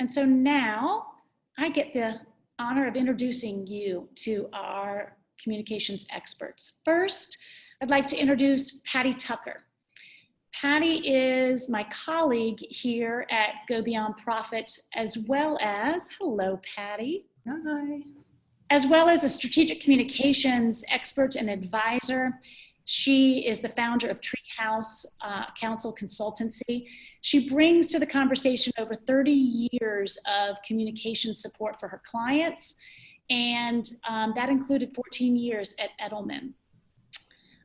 And so now I get the honor of introducing you to our communications experts. First, I'd like to introduce Patty Tucker. Patty is my colleague here at goBeyondProfit, as well as, hello Patty. Hi. As well as a strategic communications expert and advisor. She is the founder of Treehouse Counsel consultancy. She brings to the conversation over 30 years of communication support for her clients, and that included 14 years at Edelman.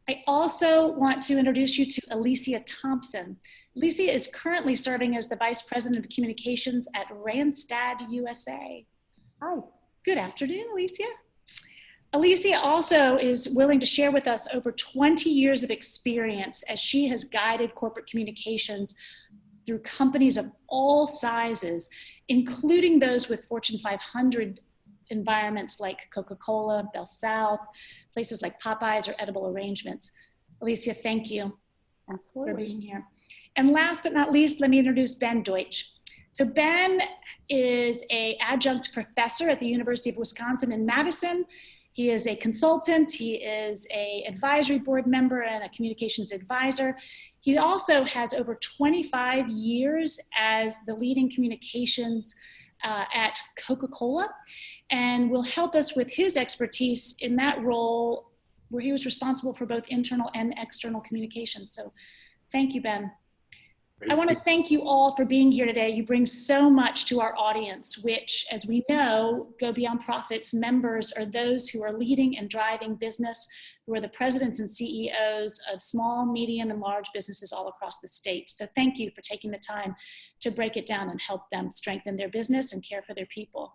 I also want to introduce you to Alicia Thompson. Alicia is currently serving as the Vice President of Communications at Randstad USA. Hi. Good afternoon, Alicia. Alicia also is willing to share with us over 20 years of experience as she has guided corporate communications through companies of all sizes, including those with Fortune 500 environments like Coca-Cola, Bell South, places like Popeyes or Edible Arrangements. Alicia, thank you for being here. And last but not least, let me introduce Ben Deutsch. So Ben is an adjunct professor at the University of Wisconsin in Madison. He is a consultant, he is an advisory board member and a communications advisor. He also has over 25 years as the leading communications at Coca-Cola, and will help us with his expertise in that role where he was responsible for both internal and external communications. So thank you, Ben. I want to thank you all for being here today. You bring so much to our audience, which, as we know, goBeyondProfit's members are those who are leading and driving business, who are the presidents and CEOs of small, medium, and large businesses all across the state. So thank you for taking the time to break it down and help them strengthen their business and care for their people.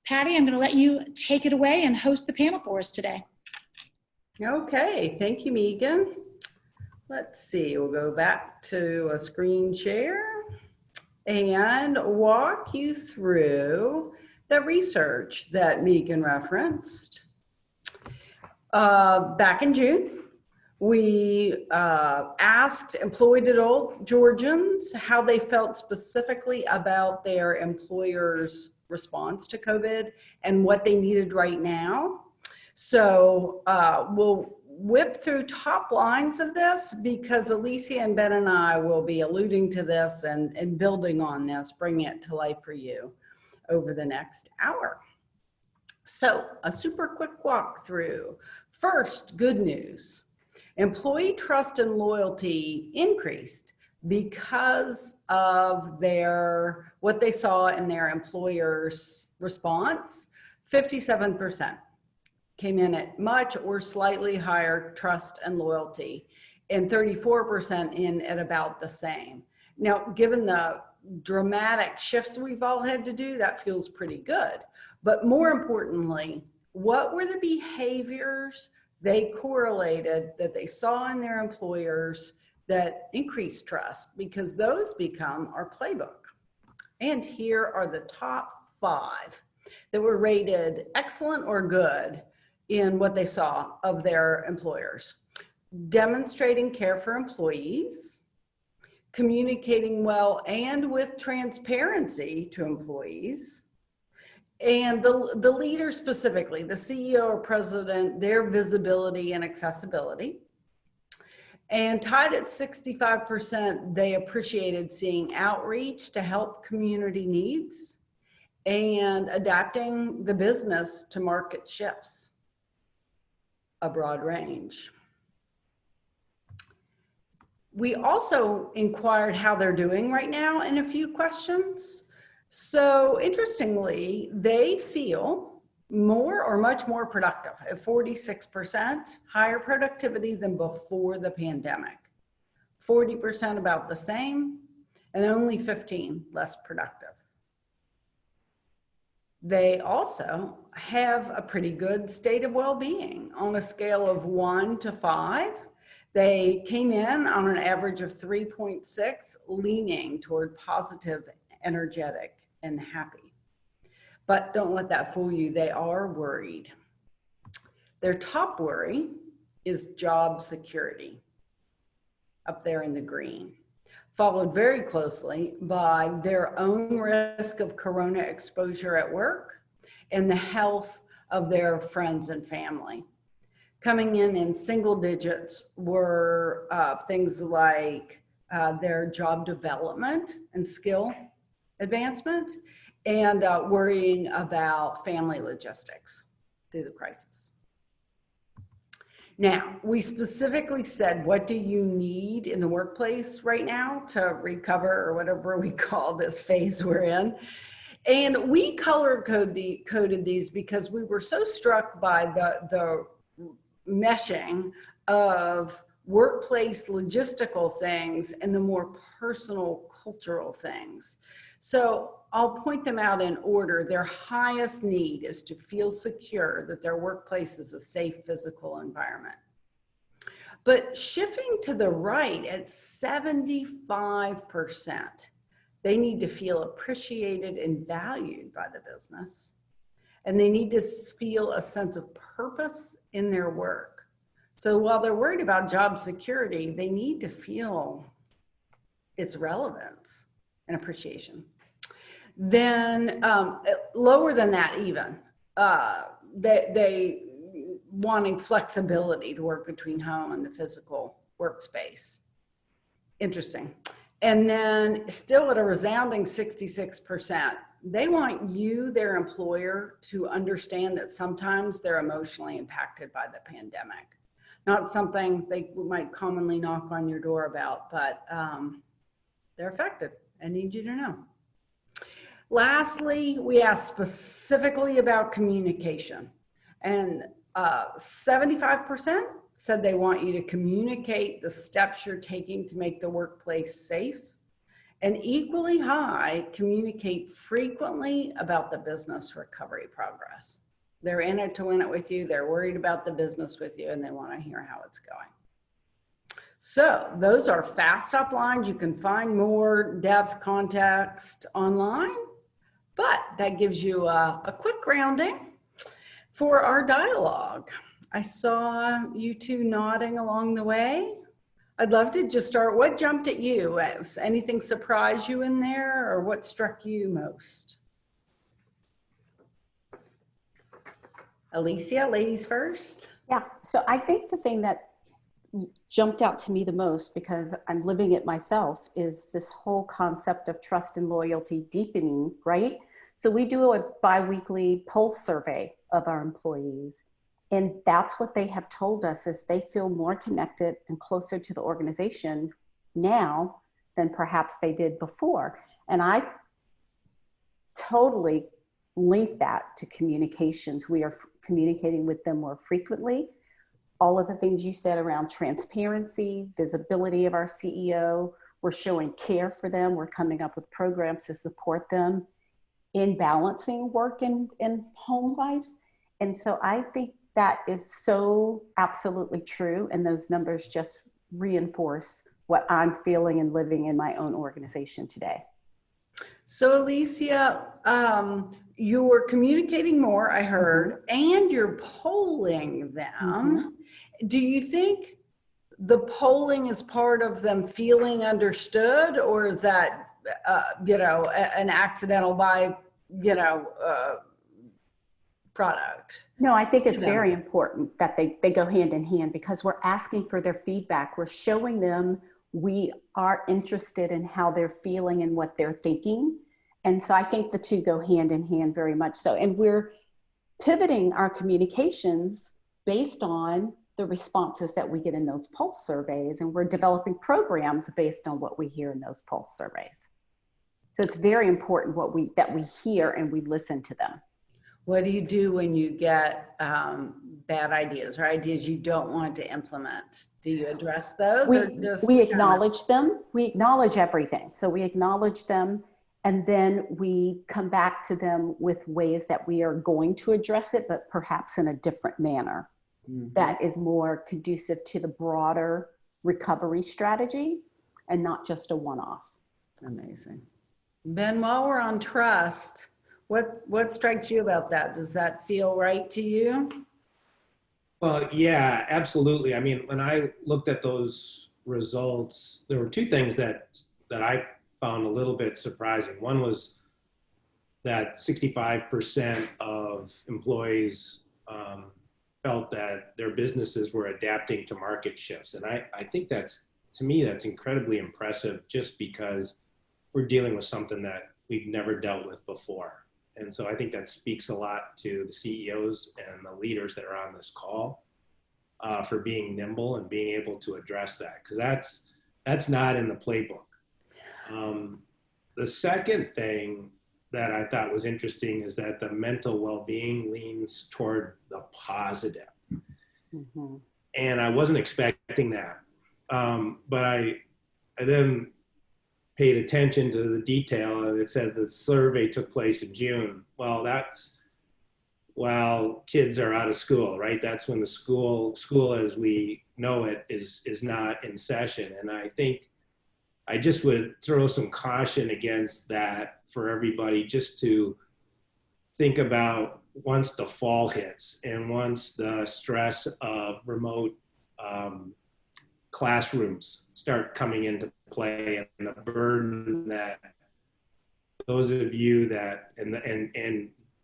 Patty, I'm going to let you take it away and host the panel for us today. Okay, thank you, Megan. Let's see, we'll go back to a screen share and walk you through the research that Megan referenced. Back in June, we asked employed adult Georgians how they felt specifically about their employer's response to COVID and what they needed right now. So we'll whip through top lines of this because Alicia and Ben and I will be alluding to this and building on this, bringing it to life for you over the next hour. So a super quick walkthrough. First, good news. Employee trust and loyalty increased because of what they saw in their employer's response. 57% came in at much or slightly higher trust and loyalty, and 34% in at about the same. Now, given the dramatic shifts we've all had to do, that feels pretty good. But more importantly, what were the behaviors they correlated that they saw in their employers that increased trust? Because those become our playbook. And here are the top 5 that were rated excellent or good in what they saw of their employers. Demonstrating care for employees, communicating well and with transparency to employees, and the leader specifically, the CEO or president, their visibility and accessibility. And tied at 65%, they appreciated seeing outreach to help community needs and adapting the business to market shifts. A broad range. We also inquired how they're doing right now in a few questions. So interestingly, they feel more or much more productive at 46%, higher productivity than before the pandemic. 40% about the same, and only 15 less productive. They also have a pretty good state of well-being on a scale of 1 to 5. They came in on an average of 3.6, leaning toward positive, energetic, and happy. But don't let that fool you, they are worried. Their top worry is job security, up there in the green. followed very closely by their own risk of corona exposure at work and the health of their friends and family. Coming in single digits were things like their job development and skill advancement, and worrying about family logistics through the crisis. Now, we specifically said, what do you need in the workplace right now to recover, or whatever we call this phase we're in? And we coded these because we were so struck by the meshing of workplace logistical things and the more personal cultural things. So I'll point them out in order. Their highest need is to feel secure that their workplace is a safe physical environment. But shifting to the right at 75%, they need to feel appreciated and valued by the business. And they need to feel a sense of purpose in their work. So while they're worried about job security, they need to feel its relevance and appreciation. Then lower than that even, they wanting flexibility to work between home and the physical workspace. Interesting. And then still at a resounding 66%, they want you, their employer, to understand that sometimes they're emotionally impacted by the pandemic. Not something they might commonly knock on your door about, but they're affected and need you to know. Lastly, we asked specifically about communication, and 75% said they want you to communicate the steps you're taking to make the workplace safe, and equally high, communicate frequently about the business recovery progress. They're in it to win it with you. They're worried about the business with you, and they want to hear how it's going. So those are fast stop lines. You can find more depth context online, but that gives you a quick grounding for our dialogue. I saw you two nodding along the way. I'd love to just start. What jumped at you? Anything surprise you in there, or what struck you most? Alicia, ladies first. Yeah, so I think the thing that jumped out to me the most, because I'm living it myself, is this whole concept of trust and loyalty deepening, right? So we do a bi-weekly pulse survey of our employees, and that's what they have told us, is they feel more connected and closer to the organization now than perhaps they did before. And I totally link that to communications. We are communicating with them more frequently. All of the things you said around transparency, visibility of our CEO, we're showing care for them. We're coming up with programs to support them in balancing work and home life. And so I think that is so absolutely true. And those numbers just reinforce what I'm feeling and living in my own organization today. So Alicia, you're communicating more, I heard, and you're polling them. Mm-hmm. Do you think the polling is part of them feeling understood, or is that, an accidental product? No, I think it's very important that they go hand in hand, because we're asking for their feedback. We're showing them we are interested in how they're feeling and what they're thinking. And so I think the two go hand in hand very much so. And we're pivoting our communications based on the responses that we get in those pulse surveys. And we're developing programs based on what we hear in those pulse surveys. So it's very important that we hear and we listen to them. What do you do when you get bad ideas or ideas you don't want to implement? Do you address those? We acknowledge them. We acknowledge everything. So we acknowledge them, and then we come back to them with ways that we are going to address it, but perhaps in a different manner that is more conducive to the broader recovery strategy and not just a one-off. Amazing. Ben, while we're on trust, what strikes you about that? Does that feel right to you? Well, yeah, absolutely. I mean, when I looked at those results, there were two things that I found a little bit surprising. One was that 65% of employees felt that their businesses were adapting to market shifts. And I think to me, that's incredibly impressive, just because we're dealing with something that we've never dealt with before. And so I think that speaks a lot to the CEOs and the leaders that are on this call for being nimble and being able to address that, because that's not in the playbook. The second thing that I thought was interesting is that the mental well-being leans toward the positive. Mm-hmm. And I wasn't expecting that. But I then paid attention to the detail, and it said the survey took place in June. Well, that's while kids are out of school, right? That's when the school as we know it is not in session. And I think I just would throw some caution against that for everybody, just to think about once the fall hits and once the stress of remote classrooms start coming into play, and the burden that those of you that and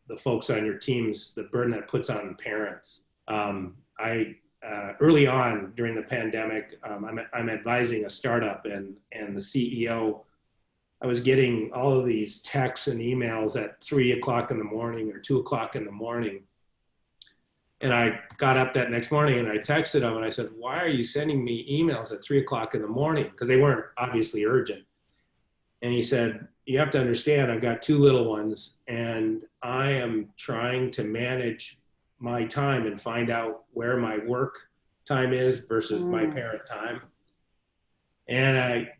the folks on your teams, the burden that puts on parents. Early on during the pandemic, I'm advising a startup, and the CEO, I was getting all of these texts and emails at 3 o'clock in the morning or 2 o'clock in the morning. And I got up that next morning and I texted him and I said, "Why are you sending me emails at 3 o'clock in the morning?" Because they weren't obviously urgent. And he said, "You have to understand, I've got 2 little ones and I am trying to manage my time and find out where my work time is versus my parent time." And I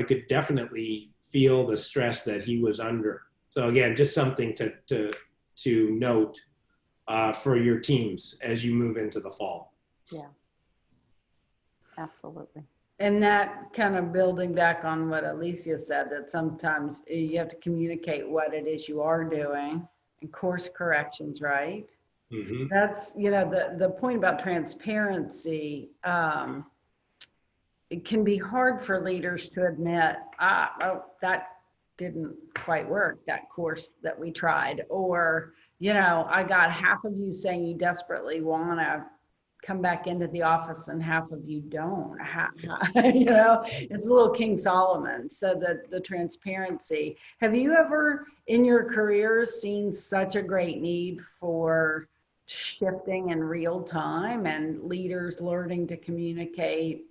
could definitely feel the stress that he was under. So again, just something to note for your teams as you move into the fall. Yeah, absolutely. And that kind of building back on what Alicia said, that sometimes you have to communicate what it is you are doing and course corrections, right? Mm-hmm. That's, the point about transparency, it can be hard for leaders to admit, that didn't quite work, that course that we tried. Or, I got half of you saying you desperately want to come back into the office and half of you don't. It's a little King Solomon. So the transparency. Have you ever in your careers seen such a great need for shifting in real time and leaders learning to communicate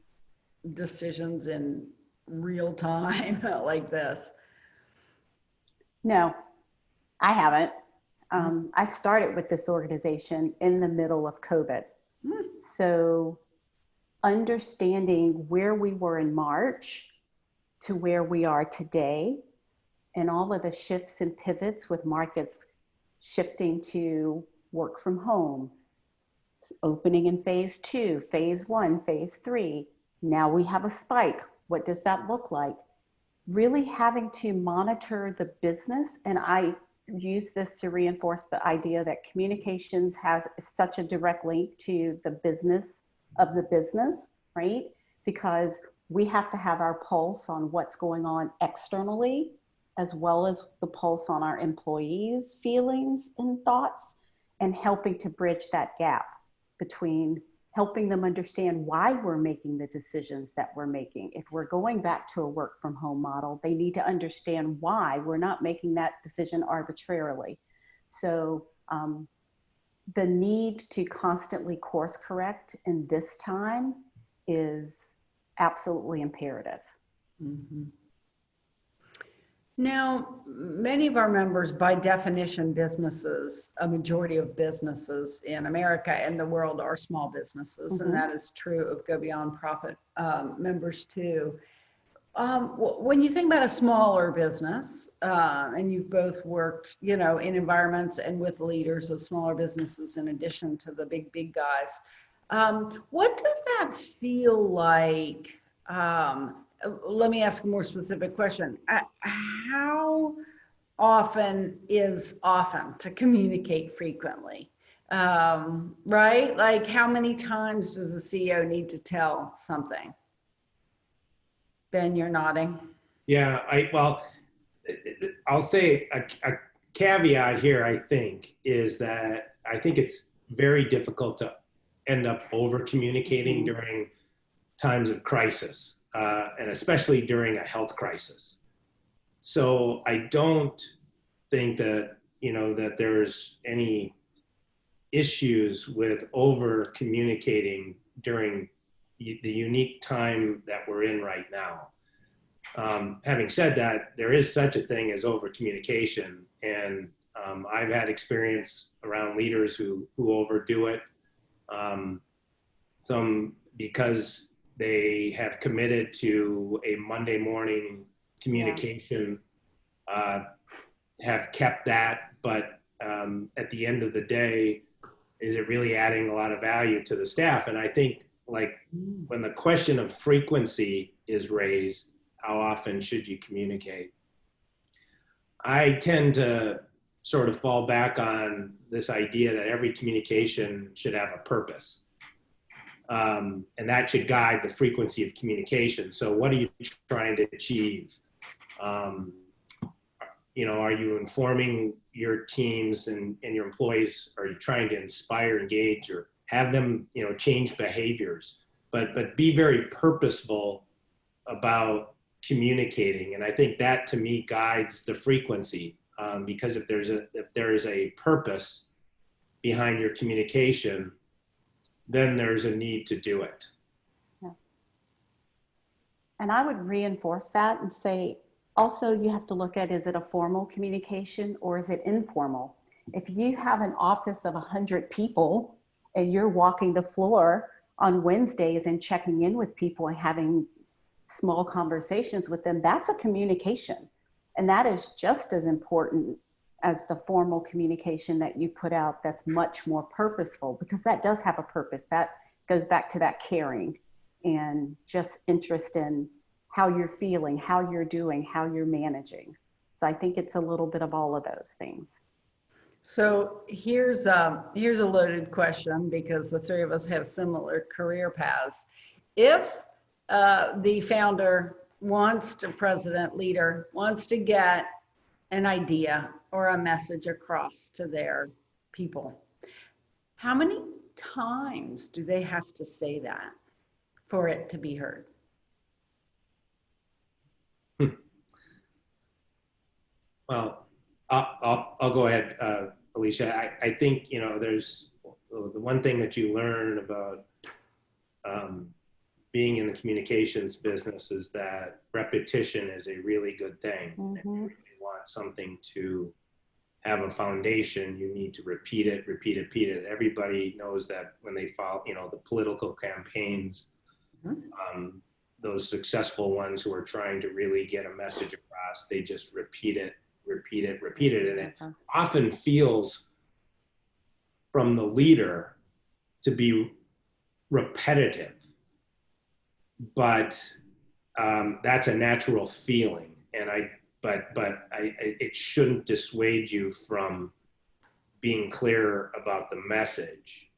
decisions in real time like this? No, I haven't. I started with this organization in the middle of COVID. So understanding where we were in March to where we are today, and all of the shifts and pivots with markets shifting to work from home, opening in phase 2, phase 1, phase 3. Now we have a spike. What does that look like? Really having to monitor the business. And I use this to reinforce the idea that communications has such a direct link to the business of the business, right? Because we have to have our pulse on what's going on externally, as well as the pulse on our employees' feelings and thoughts, and helping to bridge that gap between helping them understand why we're making the decisions that we're making. If we're going back to a work from home model, they need to understand why we're not making that decision arbitrarily. So the need to constantly course correct in this time is absolutely imperative. Mm-hmm. Now, many of our members, by definition, businesses, a majority of businesses in America and the world are small businesses, mm-hmm. and that is true of goBeyondProfit members too. When you think about a smaller business, and you've both worked, in environments and with leaders of smaller businesses in addition to the big guys, what does that feel like? Let me ask a more specific question. How often is often to communicate frequently? Right? Like, how many times does the CEO need to tell something? Ben, you're nodding. Yeah, I'll say a caveat here, I think, is that I think it's very difficult to end up over communicating during times of crisis, and especially during a health crisis. So I don't think that, that there's any issues with over communicating during the unique time that we're in right now. Having said that, there is such a thing as over communication, and I've had experience around leaders who overdo it. Some because they have committed to a Monday morning communication, have kept that, but at the end of the day, is it really adding a lot of value to the staff? And I think, like, when the question of frequency is raised, how often should you communicate? I tend to sort of fall back on this idea that every communication should have a purpose. And that should guide the frequency of communication. So what are you trying to achieve? Are you informing your teams and your employees? Are you trying to inspire, engage, or have them, change behaviors? But be very purposeful about communicating. And I think that, to me, guides the frequency, because if there is a purpose behind your communication, then there's a need to do it. Yeah. And I would reinforce that and say, also, you have to look at, is it a formal communication or is it informal? If you have an office of 100 people and you're walking the floor on Wednesdays and checking in with people and having small conversations with them, that's a communication. And that is just as important as the formal communication that you put out that's much more purposeful, because that does have a purpose. That goes back to that caring and just interest in how you're feeling, how you're doing, how you're managing. So I think it's a little bit of all of those things. So here's a loaded question, because the three of us have similar career paths. If the founder president, leader wants to get an idea or a message across to their people, how many times do they have to say that for it to be heard? Well, I'll go ahead, Alicia. I think, there's the one thing that you learn about being in the communications business is that repetition is a really good thing. Mm-hmm. If you really want something to have a foundation, you need to repeat it. Everybody knows that when they follow, the political campaigns, those successful ones who are trying to really get a message across, they just repeat it. And it often feels, from the leader, to be repetitive, but that's a natural feeling. And it shouldn't dissuade you from being clear about the message.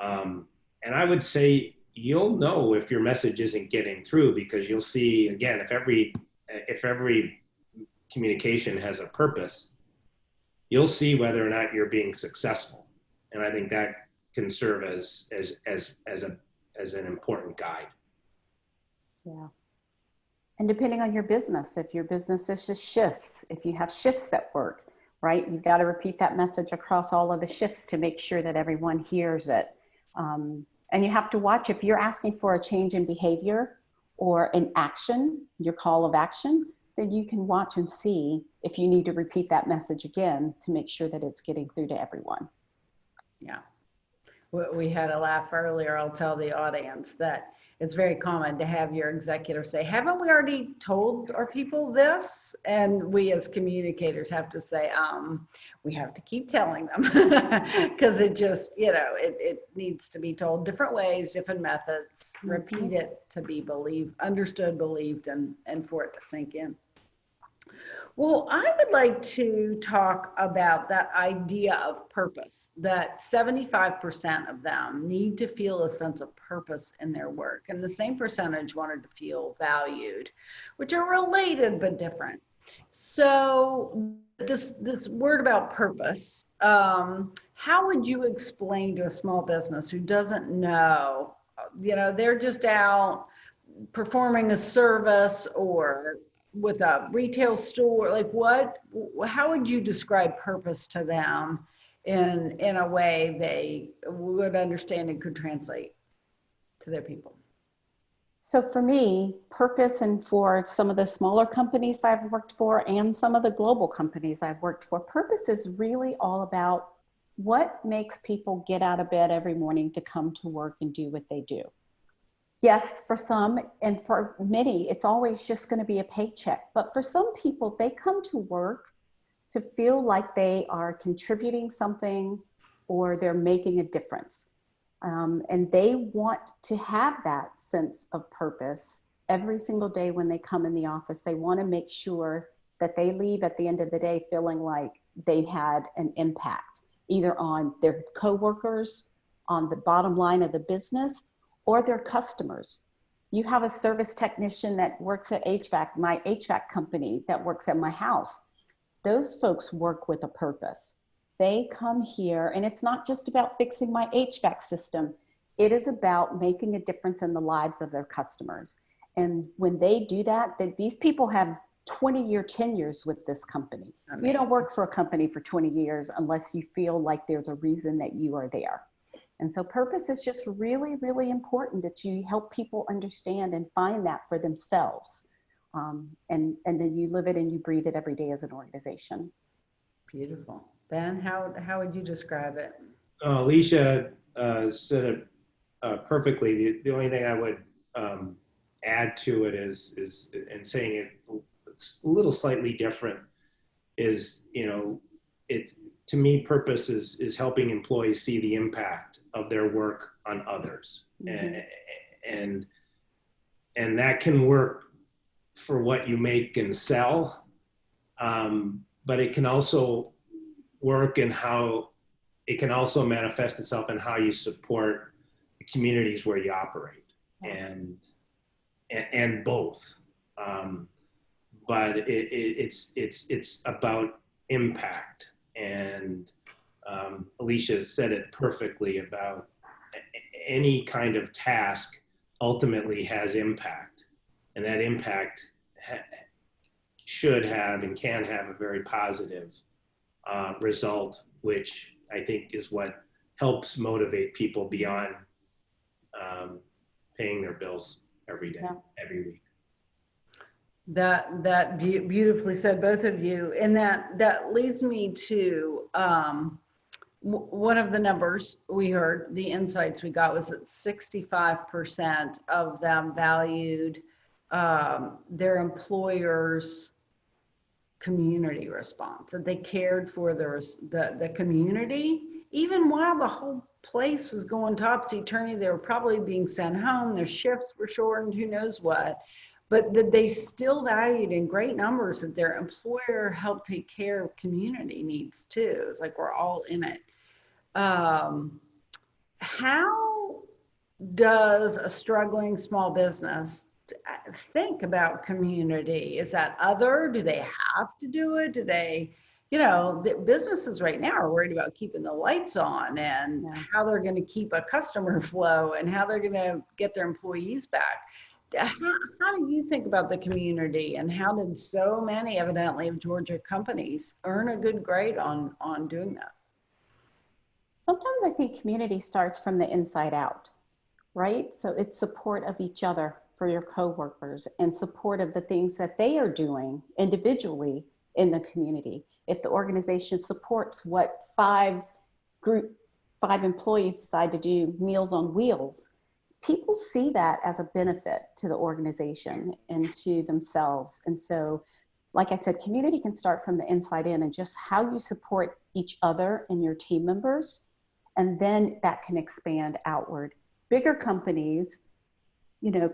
And I would say you'll know if your message isn't getting through, because you'll see, again, if every communication has a purpose, you'll see whether or not you're being successful. And I think that can serve as an important guide. Yeah. And depending on your business, if your business is just shifts, if you have shifts that work, right, you've got to repeat that message across all of the shifts to make sure that everyone hears it. And you have to watch, if you're asking for a change in behavior or an action, your call of action, then you can watch and see if you need to repeat that message again to make sure that it's getting through to everyone. Yeah. We had a laugh earlier. I'll tell the audience that it's very common to have your executive say, haven't we already told our people this? And we as communicators have to say, we have to keep telling them, because it just, it needs to be told different ways, different methods, repeat it to be understood, believed, and for it to sink in. Well, I would like to talk about that idea of purpose, that 75% of them need to feel a sense of purpose in their work, and the same percentage wanted to feel valued, which are related but different. So this word about purpose, how would you explain to a small business who doesn't know, they're just out performing a service or with a retail store, like how would you describe purpose to them in a way they would understand and could translate to their people? So for me, purpose, and for some of the smaller companies I've worked for and some of the global companies I've worked for, purpose is really all about what makes people get out of bed every morning to come to work and do what they do. Yes, for some, and for many, it's always just going to be a paycheck. But for some people, they come to work to feel like they are contributing something or they're making a difference. And they want to have that sense of purpose every single day when they come in the office. They want to make sure that they leave at the end of the day feeling like they had an impact, either on their coworkers, on the bottom line of the business, or their customers. You have a service technician that works at my HVAC company that works at my house. Those folks work with a purpose. They come here, and it's not just about fixing my HVAC system. It is about making a difference in the lives of their customers. And when they do that, these people have 20-year tenures with this company. You don't work for a company for 20 years unless you feel like there's a reason that you are there. And so purpose is just really, really important, that you help people understand and find that for themselves. And then you live it and you breathe it every day as an organization. Beautiful. Ben, how would you describe it? Alicia said it perfectly. The only thing I would add to it is and saying it's a little slightly different is, it's, to me, purpose is helping employees see the impact of their work on others. Mm-hmm. And that can work for what you make and sell, but it can also work in how it can also manifest itself in how you support the communities where you operate, and both. But it's about impact. And Alicia said it perfectly about any kind of task ultimately has impact, and that impact should have and can have a very positive result, which I think is what helps motivate people beyond paying their bills every day, every week. That beautifully said, both of you. And that leads me to one of the numbers we heard, the insights we got, was that 65% of them valued their employers' community response, that they cared for the community, even while the whole place was going topsy-turvy. They were probably being sent home, their shifts were shortened, who knows what. But that they still valued in great numbers that their employer helped take care of community needs too. It's like we're all in it. How does a struggling small business think about community? Is that other? Do they have to do it? Do they, the businesses right now are worried about keeping the lights on and how they're going to keep a customer flow and how they're going to get their employees back. How do you think about the community, and how did so many, evidently, of Georgia companies earn a good grade on doing that? Sometimes I think community starts from the inside out, right? So it's support of each other for your coworkers and support of the things that they are doing individually in the community. If the organization supports what five employees decide to do Meals on Wheels, people see that as a benefit to the organization and to themselves. And so, like I said, community can start from the inside in, and just how you support each other and your team members. And then that can expand outward. Bigger companies,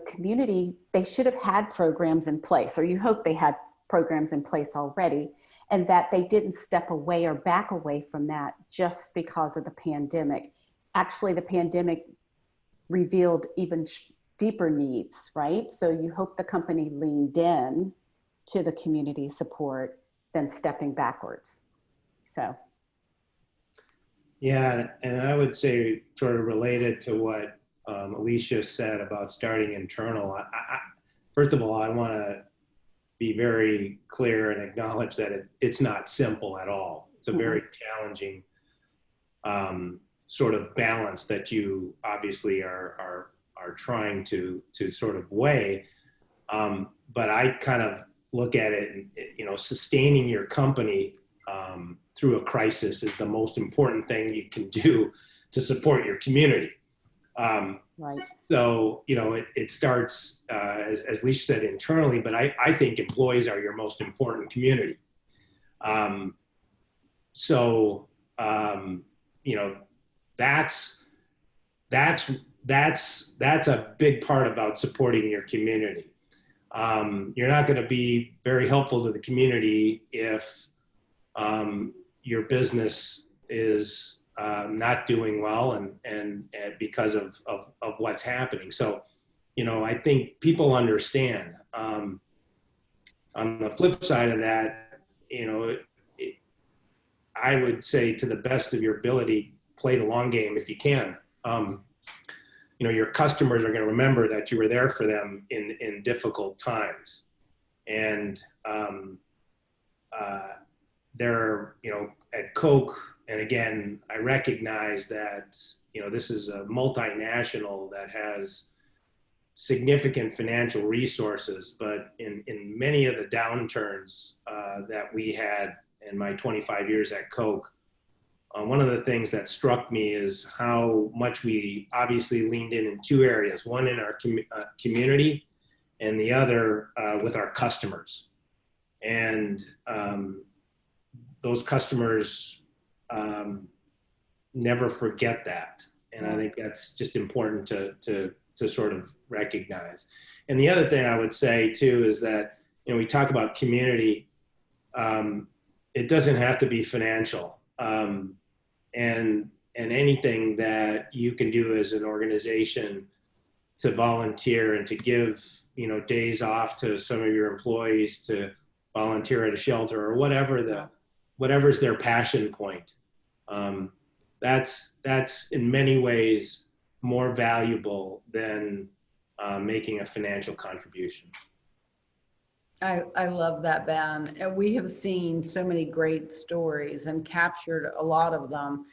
community, they should have had programs in place, or you hope they had programs in place already, and that they didn't step away or back away from that just because of the pandemic. Actually, the pandemic revealed even deeper needs, right? So you hope the company leaned in to the community support than stepping backwards. So. Yeah, and I would say sort of related to what Alicia said about starting internal. First of all, I want to be very clear and acknowledge that it's not simple at all. It's a very challenging sort of balance that you obviously are trying to sort of weigh. But I kind of look at it, and, you know, sustaining your company through a crisis is the most important thing you can do to support your community. Right. So, you know, it starts, as Alicia said, internally, but I think employees are your most important community. You know, that's a big part about supporting your community. You're not going to be very helpful to the community if your business is not doing well and because of what's happening. So, you know, I think people understand. On the flip side of that, you know, I would say to the best of your ability, play the long game if you can. You know, your customers are going to remember that you were there for them in difficult times. And they're, you know, at Coke, and again, I recognize that, you know, this is a multinational that has significant financial resources, but in many of the downturns that we had in my 25 years at Coke, one of the things that struck me is how much we obviously leaned in two areas, one in our community and the other with our customers. And those customers never forget that. And I think that's just important to sort of recognize. And the other thing I would say too is that, you know, we talk about community, it doesn't have to be financial. And anything that you can do as an organization to volunteer and to give, you know, days off to some of your employees to volunteer at a shelter or whatever's their passion point. That's in many ways more valuable than making a financial contribution. I love that, Ben. And we have seen so many great stories and captured a lot of them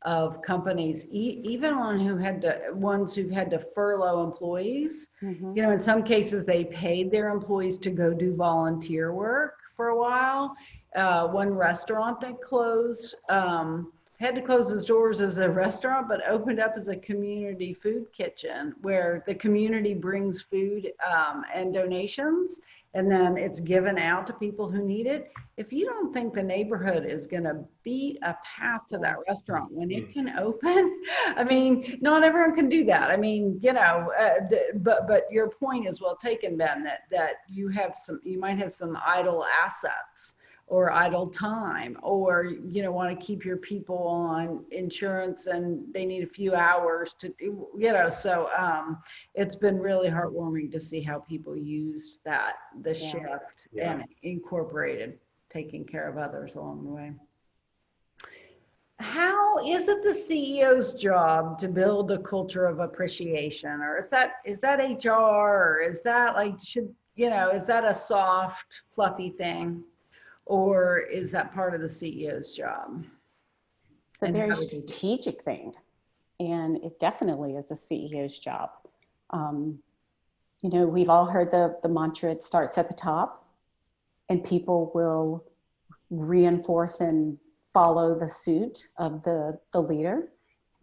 of companies, even ones who've had to furlough employees. Mm-hmm. You know, in some cases, they paid their employees to go do volunteer work for a while. One restaurant that closed, had to close its doors as a restaurant, but opened up as a community food kitchen where the community brings food and donations, and then it's given out to people who need it. If you don't think the neighborhood is going to beat a path to that restaurant when it can open, I mean, not everyone can do that. I mean, you know, but your point is well taken, Ben, that you might have some idle assets or idle time, or, you know, want to keep your people on insurance and they need a few hours to, you know, so it's been really heartwarming to see how people use the shift and incorporated taking care of others along the way. How is it the CEO's job to build a culture of appreciation, or is that HR, or is that is that a soft, fluffy thing? Or is that part of the CEO's job? It's a very strategic thing, and it definitely is a CEO's job. You know, we've all heard the mantra, it starts at the top, and people will reinforce and follow the suit of the leader.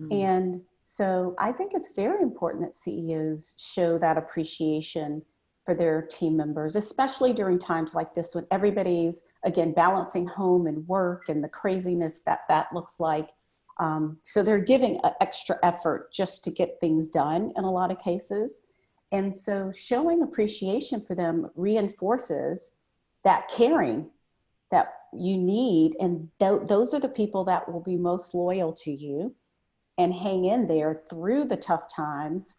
Mm-hmm. And so I think it's very important that CEOs show that appreciation for their team members, especially during times like this when everybody's, again, balancing home and work and the craziness that looks like. So they're giving an extra effort just to get things done in a lot of cases. And so showing appreciation for them reinforces that caring that you need. And those are the people that will be most loyal to you and hang in there through the tough times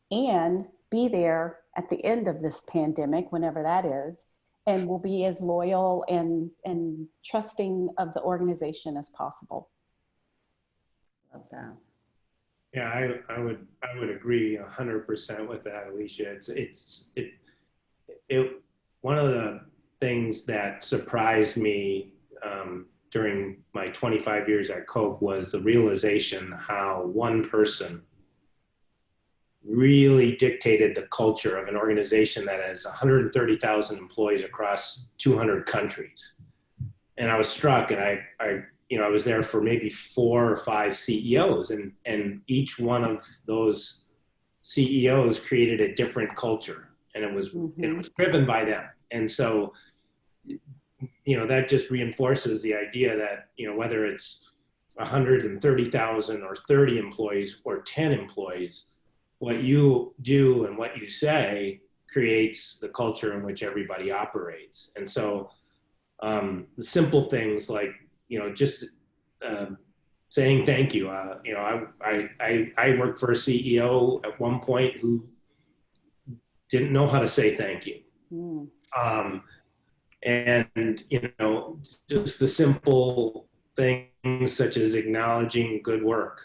and be there at the end of this pandemic, whenever that is, and will be as loyal and trusting of the organization as possible. Love that. Yeah, I would agree 100% with that, Alicia. One of the things that surprised me during my 25 years at Coke was the realization how one person really dictated the culture of an organization that has 130,000 employees across 200 countries. And I was struck, and I was there for maybe 4 or 5 CEOs, and each one of those CEOs created a different culture, and it was driven by them. And so, that just reinforces the idea that, whether it's 130,000 or 30 employees or 10 employees, what you do and what you say creates the culture in which everybody operates. And so the simple things like, just saying thank you. I worked for a CEO at one point who didn't know how to say thank you. And, just the simple things such as acknowledging good work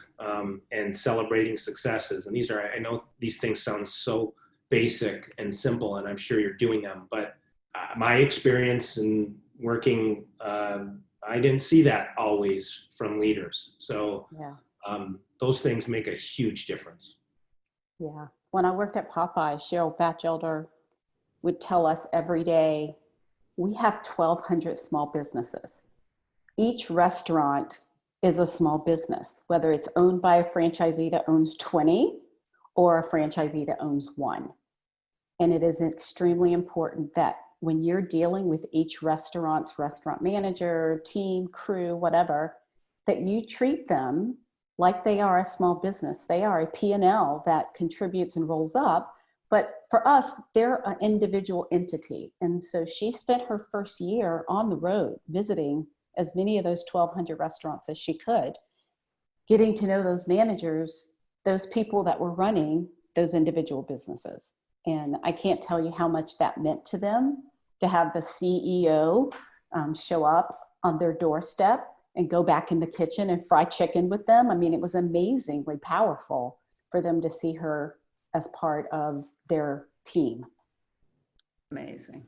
and celebrating successes. And I know these things sound so basic and simple, and I'm sure you're doing them, but my experience in working, I didn't see that always from leaders. So those things make a huge difference. Yeah. When I worked at Popeye, Cheryl Batchelder would tell us every day, we have 1,200 small businesses. Each restaurant is a small business, whether it's owned by a franchisee that owns 20 or a franchisee that owns 1. And it is extremely important that when you're dealing with each restaurant's restaurant manager, team, crew, whatever, that you treat them like they are a small business. They are a P&L that contributes and rolls up. But for us, they're an individual entity. And so she spent her first year on the road visiting as many of those 1,200 restaurants as she could, getting to know those managers, those people that were running those individual businesses. And I can't tell you how much that meant to them to have the CEO show up on their doorstep and go back in the kitchen and fry chicken with them. I mean, it was amazingly powerful for them to see her as part of their team. Amazing.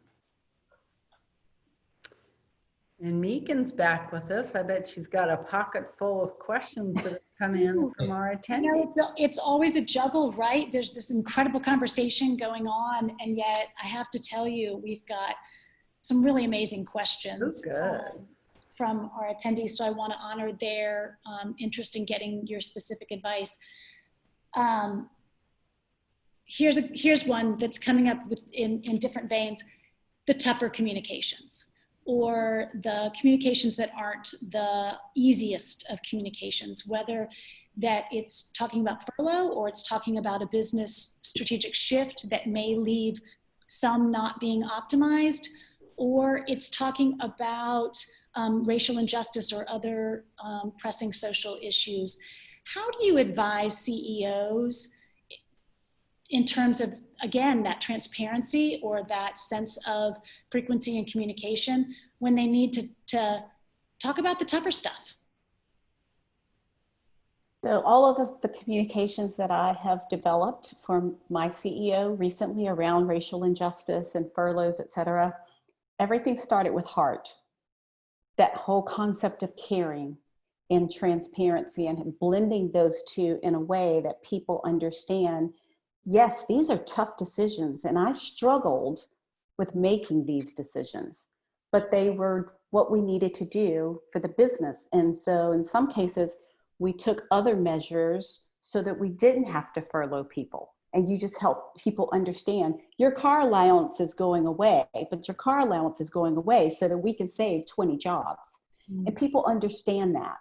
And Megan's back with us. I bet she's got a pocket full of questions that have come in from our attendees. It's always a juggle, right? There's this incredible conversation going on, and yet I have to tell you, we've got some really amazing questions from our attendees. So I want to honor their interest in getting your specific advice. Here's one that's coming up in different veins: the tougher communications, or the communications that aren't the easiest of communications, whether that it's talking about furlough or it's talking about a business strategic shift that may leave some not being optimized, or it's talking about racial injustice or other pressing social issues. How do you advise CEOs in terms of, again, that transparency or that sense of frequency and communication when they need to talk about the tougher stuff? So all of the communications that I have developed for my CEO recently around racial injustice and furloughs, et cetera, everything started with heart. That whole concept of caring and transparency and blending those two in a way that people understand, yes, these are tough decisions, and I struggled with making these decisions, but they were what we needed to do for the business. And so in some cases, we took other measures so that we didn't have to furlough people. And you just help people understand your car allowance is going away, but your car allowance is going away so that we can save 20 jobs. And people understand that.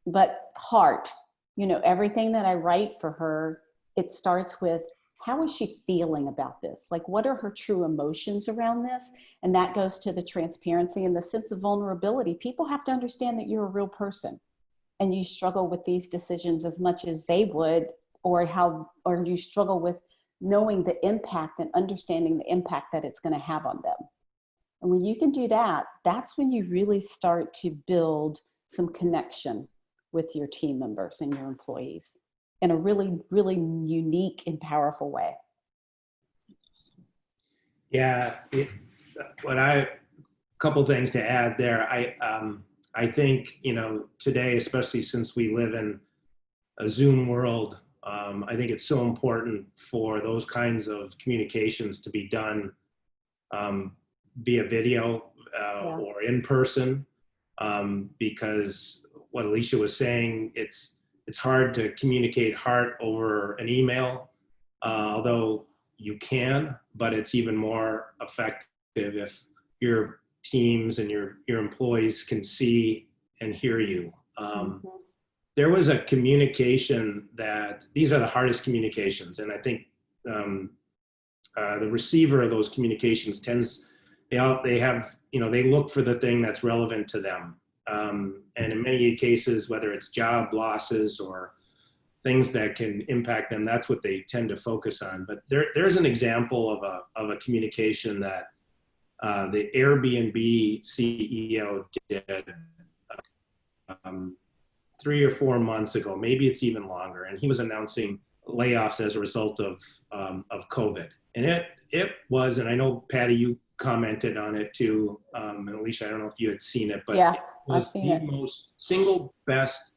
But heart, everything that I write for her, it starts with how is she feeling about this? Like, what are her true emotions around this? And that goes to the transparency and the sense of vulnerability. People have to understand that you're a real person and you struggle with these decisions as much as they would, or you struggle with knowing the impact and understanding the impact that it's going to have on them. And when you can do that, that's when you really start to build some connection with your team members and your employees in a really, really unique and powerful way. Yeah, couple things to add there. I think, today, especially since we live in a Zoom world, I think it's so important for those kinds of communications to be done via video or in person, because what Alicia was saying, it's hard to communicate heart over an email, although you can, but it's even more effective if your teams and your employees can see and hear you. There was a communication that these are the hardest communications, and I think the receiver of those communications they look for the thing that's relevant to them, and in many cases, whether it's job losses or things that can impact them, that's what they tend to focus on. But there's an example of a communication that the Airbnb CEO did 3 or 4 months ago, maybe it's even longer, and he was announcing layoffs as a result of COVID. And it was, and I know Patty, you commented on it too, and Alicia, I don't know if you had seen it, but yeah, it was the most single best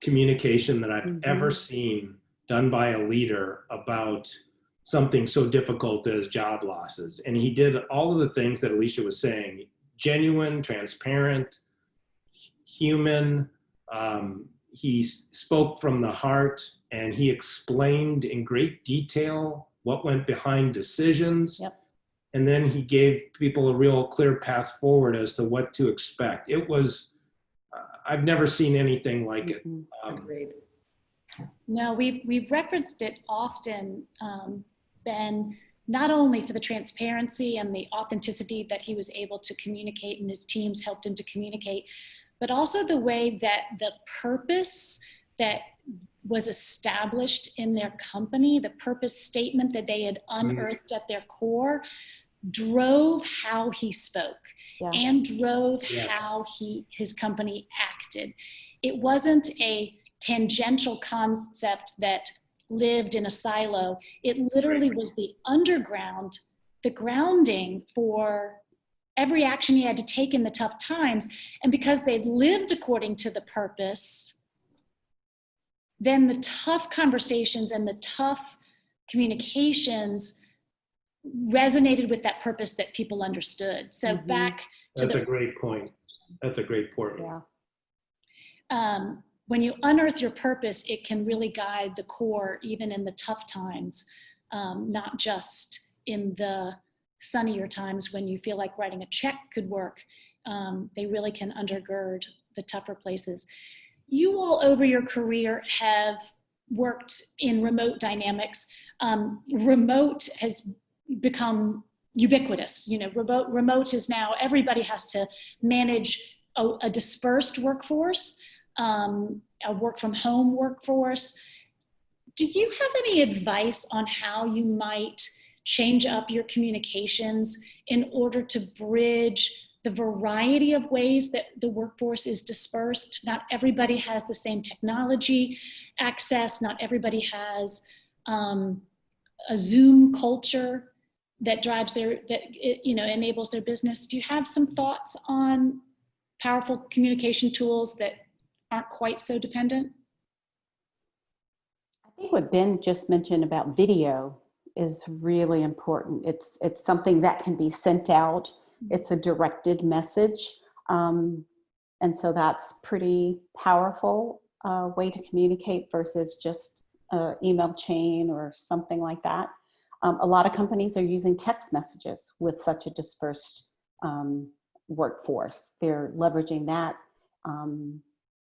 communication that I've ever seen done by a leader about something so difficult as job losses. And he did all of the things that Alicia was saying: genuine, transparent, human. He spoke from the heart, and he explained in great detail what went behind decisions. Yep. And then he gave people a real clear path forward as to what to expect. It was, I've never seen anything like it. Agreed. No, we've referenced it often, Ben, not only for the transparency and the authenticity that he was able to communicate and his teams helped him to communicate, but also the way that the purpose that was established in their company, the purpose statement that they had unearthed at their core, drove how he spoke and drove how his company acted. It wasn't a tangential concept that lived in a silo. It literally was the underground, the grounding for every action he had to take in the tough times. And because they'd lived according to the purpose, then the tough conversations and the tough communications resonated with that purpose that people understood. So back to That's a great point. That's a great point. Yeah. When you unearth your purpose, it can really guide the core, even in the tough times, not just in the sunnier times when you feel like writing a check could work. They really can undergird the tougher places. You all over your career have worked in remote dynamics. Remote has become ubiquitous. Remote is now, everybody has to manage a dispersed workforce, a work from home workforce. Do you have any advice on how you might change up your communications in order to bridge the variety of ways that the workforce is dispersed? Not everybody has the same technology access. Not everybody has a Zoom culture that drives enables their business. Do you have some thoughts on powerful communication tools that aren't quite so dependent? I think what Ben just mentioned about video is really important. It's something that can be sent out. It's a directed message. And so that's pretty powerful way to communicate versus just an email chain or something like that. A lot of companies are using text messages with such a dispersed workforce. They're leveraging that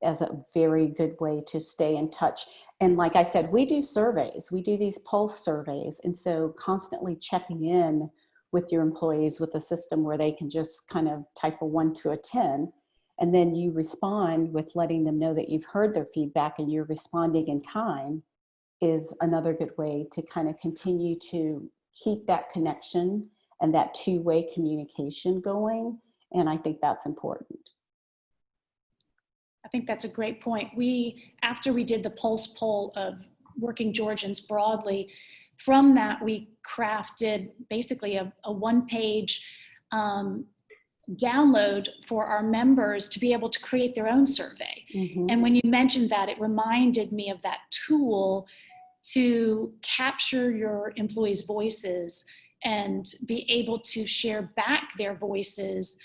as a very good way to stay in touch. And like I said, we do surveys, we do these pulse surveys. And so constantly checking in with your employees with a system where they can just kind of type a 1 to a 10. And then you respond with letting them know that you've heard their feedback and you're responding in kind is another good way to kind of continue to keep that connection and that two-way communication going. And I think that's important. I think that's a great point. After we did the pulse poll of working Georgians broadly, from that we crafted basically a one-page download for our members to be able to create their own survey. Mm-hmm. And when you mentioned that, it reminded me of that tool to capture your employees' voices and be able to share back their voices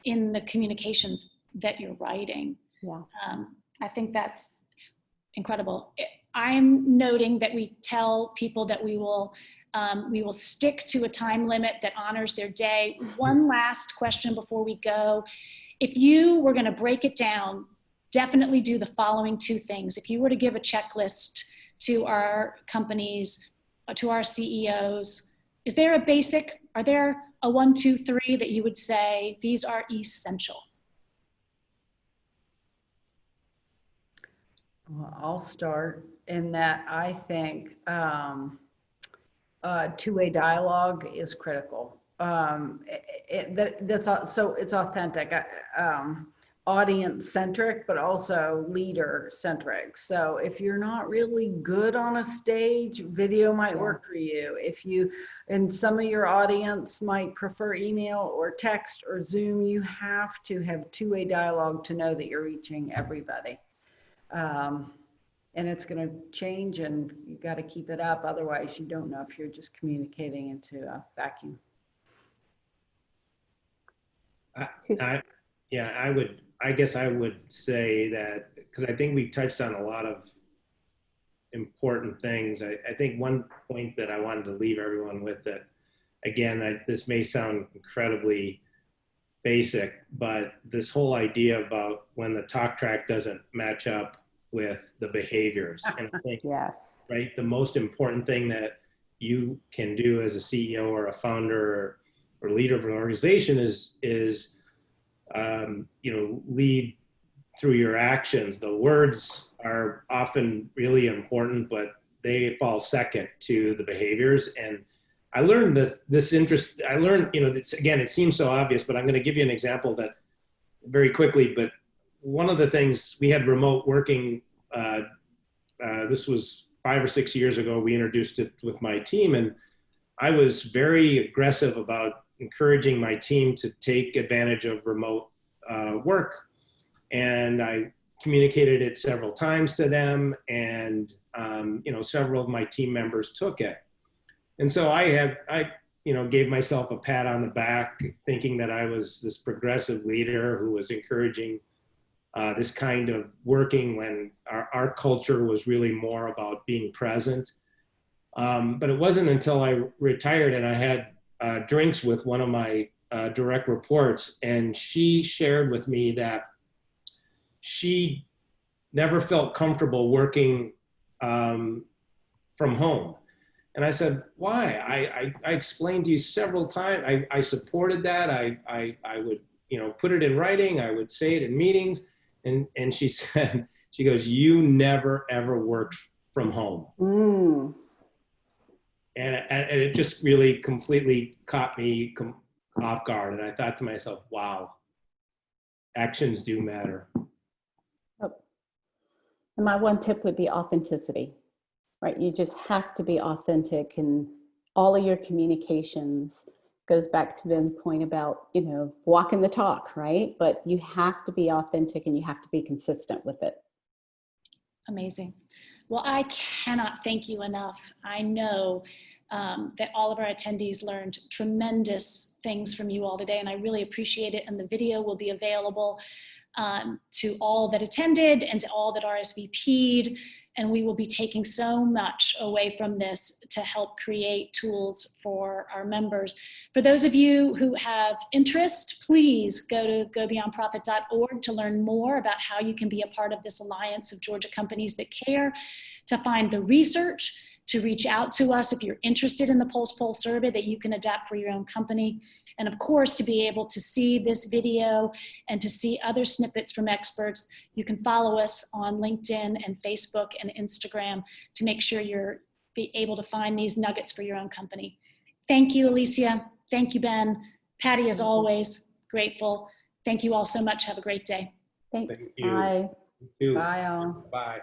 in the communications that you're writing. Yeah. I think that's incredible. I'm noting that we tell people that we will stick to a time limit that honors their day. One last question before we go. If you were going to break it down, definitely do the following 2 things. If you were to give a checklist to our companies, to our CEOs, are there a 1, 2, 3 that you would say these are essential? Well, I'll start in that I think two-way dialogue is critical. So it's authentic, audience-centric, but also leader-centric. So if you're not really good on a stage, video might work for you. And some of your audience might prefer email or text or Zoom, you have to have two-way dialogue to know that you're reaching everybody. And it's going to change, and you got to keep it up. Otherwise, you don't know if you're just communicating into a vacuum. I guess I would say that, because I think we touched on a lot of important things. I think one point that I wanted to leave everyone with, that, again, this may sound incredibly basic, but this whole idea about when the talk track doesn't match up with the behaviors. And I think, right, the most important thing that you can do as a CEO or a founder or leader of an organization is lead through your actions. The words are often really important, but they fall second to the behaviors. And I learned it seems so obvious, but I'm going to give you an example that very quickly. But one of the things, we had remote working, this was 5 or 6 years ago, we introduced it with my team, and I was very aggressive about encouraging my team to take advantage of remote work. And I communicated it several times to them, and several of my team members took it. And so I gave myself a pat on the back, thinking that I was this progressive leader who was encouraging this kind of working when our culture was really more about being present. But it wasn't until I retired and I had drinks with one of my direct reports, and she shared with me that she never felt comfortable working from home. And I said, why? I explained to you several times. I supported that. I would, put it in writing. I would say it in meetings. And she said, she goes, "You never, ever worked from home." Mm. And it just really completely caught me off guard. And I thought to myself, wow, actions do matter. Oh. And my one tip would be authenticity, right? You just have to be authentic in all of your communications. Goes back to Ben's point about, walking the talk, right? But you have to be authentic and you have to be consistent with it. Amazing. Well, I cannot thank you enough. I know that all of our attendees learned tremendous things from you all today, and I really appreciate it. And the video will be available to all that attended and to all that RSVP'd. And we will be taking so much away from this to help create tools for our members. For those of you who have interest, please go to goBeyondProfit.org to learn more about how you can be a part of this alliance of Georgia companies that care, to find the research, to reach out to us if you're interested in the Pulse Poll survey that you can adapt for your own company. And of course, to be able to see this video and to see other snippets from experts, you can follow us on LinkedIn and Facebook and Instagram to make sure you're be able to find these nuggets for your own company. Thank you, Alicia. Thank you, Ben. Patty, as always, grateful. Thank you all so much. Have a great day. Thanks. Thank you. Bye. You too. Bye, all. Bye.